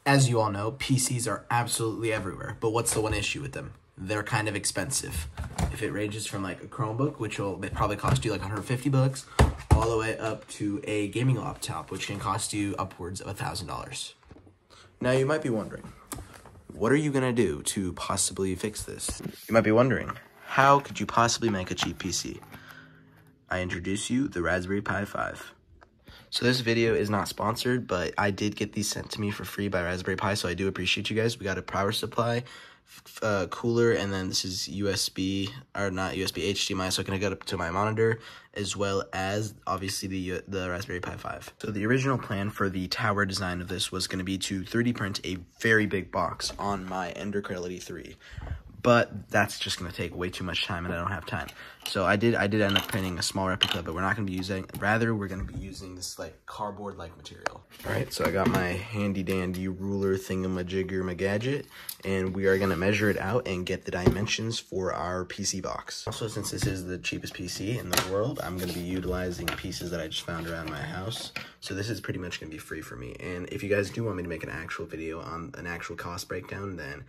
As you all know, PCs are absolutely everywhere, but what's the one issue with them? They're kind of expensive. If it ranges from like a Chromebook, which will probably cost you like 150 bucks, all the way up to a gaming laptop, which can cost you upwards of $1,000. Now you might be wondering, what are you gonna do to possibly fix this? You might be wondering, how could you possibly make a cheap PC? I introduce you the Raspberry Pi 5. So this video is not sponsored, but I did get these sent to me for free by Raspberry Pi, so I do appreciate you guys. We got a power supply, cooler, and then this is USB, or not USB, HDMI, so I can get up to my monitor, as well as, obviously, the Raspberry Pi 5. So the original plan for the tower design of this was going to be to 3D print a very big box on my Ender Creality 3. But that's just going to take way too much time, and I don't have time. So I did end up printing a small replica, but we're not going to be using, rather we're going to be using this like cardboard-like material. All right, so I got my handy-dandy ruler thingamajigger-magadget, and we are going to measure it out and get the dimensions for our PC box. Also, since this is the cheapest PC in the world, I'm going to be utilizing pieces that I just found around my house. So this is pretty much going to be free for me. And if you guys do want me to make an actual video on an actual cost breakdown, then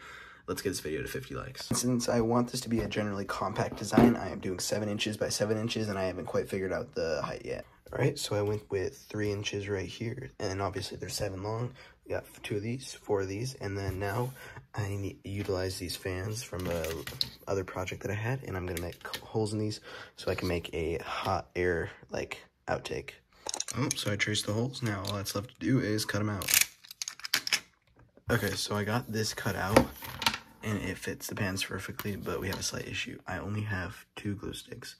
let's get this video to 50 likes. Since I want this to be a generally compact design, I am doing 7 inches by 7 inches, and I haven't quite figured out the height yet. All right, so I went with 3 inches right here, and obviously they're 7 long. We got 2 of these, 4 of these, and then now I need to utilize these fans from a other project that I had, and I'm gonna make holes in these so I can make a hot air like outtake. Oh, so I traced the holes. Now all that's left to do is cut them out. Okay, so I got this cut out, and it fits the pans perfectly, but we have a slight issue. I only have 2 glue sticks.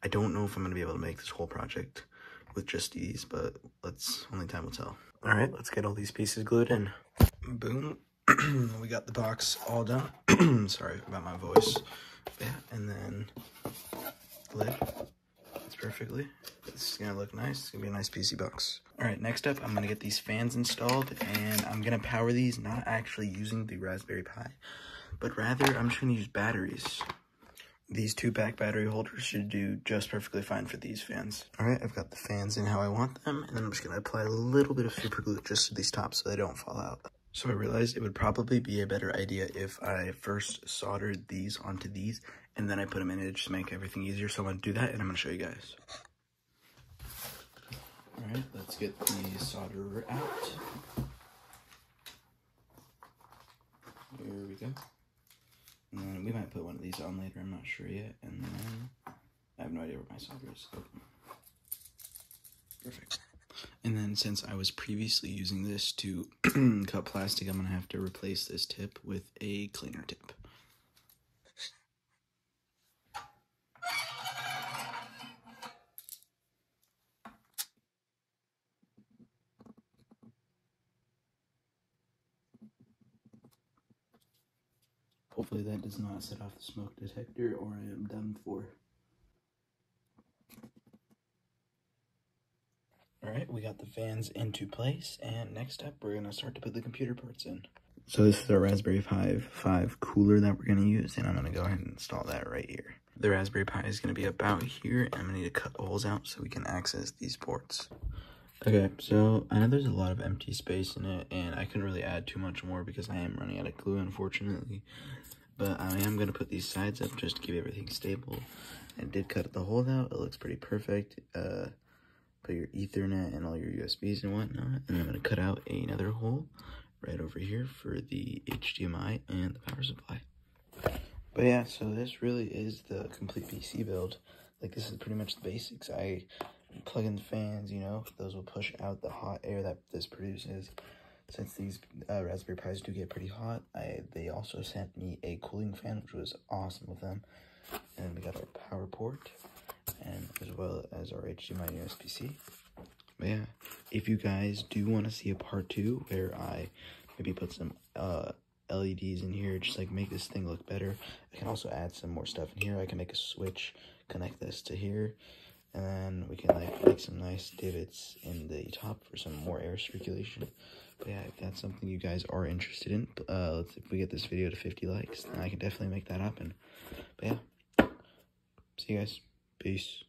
I don't know if I'm gonna be able to make this whole project with just these, but only time will tell. All right, let's get all these pieces glued in. Boom. We got the box all done. Sorry about my voice. Yeah, and then the lid fits perfectly. This is gonna look nice. It's gonna be a nice PC box. All right, next up, I'm gonna get these fans installed, and I'm gonna power these, not actually using the Raspberry Pi, but rather I'm just gonna use batteries. These 2 back battery holders should do just perfectly fine for these fans. All right, I've got the fans in how I want them, and then I'm just gonna apply a little bit of super glue just to these tops so they don't fall out. So I realized it would probably be a better idea if I first soldered these onto these, and then I put them in it just to make everything easier. So I'm gonna do that, and I'm gonna show you guys. All right, let's get the solderer out. Here we go. And then we might put one of these on later, I'm not sure yet. And then I have no idea where my solder is. Oh. Perfect. And then since I was previously using this to cut plastic, I'm gonna have to replace this tip with a cleaner tip. Hopefully that does not set off the smoke detector, or I am done for. Alright, we got the fans into place, and next up we're going to start to put the computer parts in. So this is our Raspberry Pi 5 cooler that we're going to use, and I'm going to go ahead and install that right here. The Raspberry Pi is going to be about here, and I'm going to need to cut the holes out so we can access these ports. Okay, so I know there's a lot of empty space in it, and I couldn't really add too much more because I am running out of glue, unfortunately. But I am going to put these sides up just to keep everything stable. I did cut the hole out. It looks pretty perfect. Put your Ethernet and all your USBs and whatnot. And I'm going to cut out another hole right over here for the HDMI and the power supply. But yeah, so this really is the complete PC build. Like, this is pretty much the basics. I plug in the fans, you know, those will push out the hot air that this produces. Since these Raspberry Pis do get pretty hot, they also sent me a cooling fan, which was awesome with them. And we got our power port, and as well as our HDMI and USB-C. But yeah, if you guys do want to see a part 2 where I maybe put some LEDs in here, just like make this thing look better, I can also add some more stuff in here. I can make a switch, connect this to here, and then we can like make some nice divots in the top for some more air circulation. But yeah, if that's something you guys are interested in, if we get this video to 50 likes, then I can definitely make that happen. But yeah, see you guys. Peace.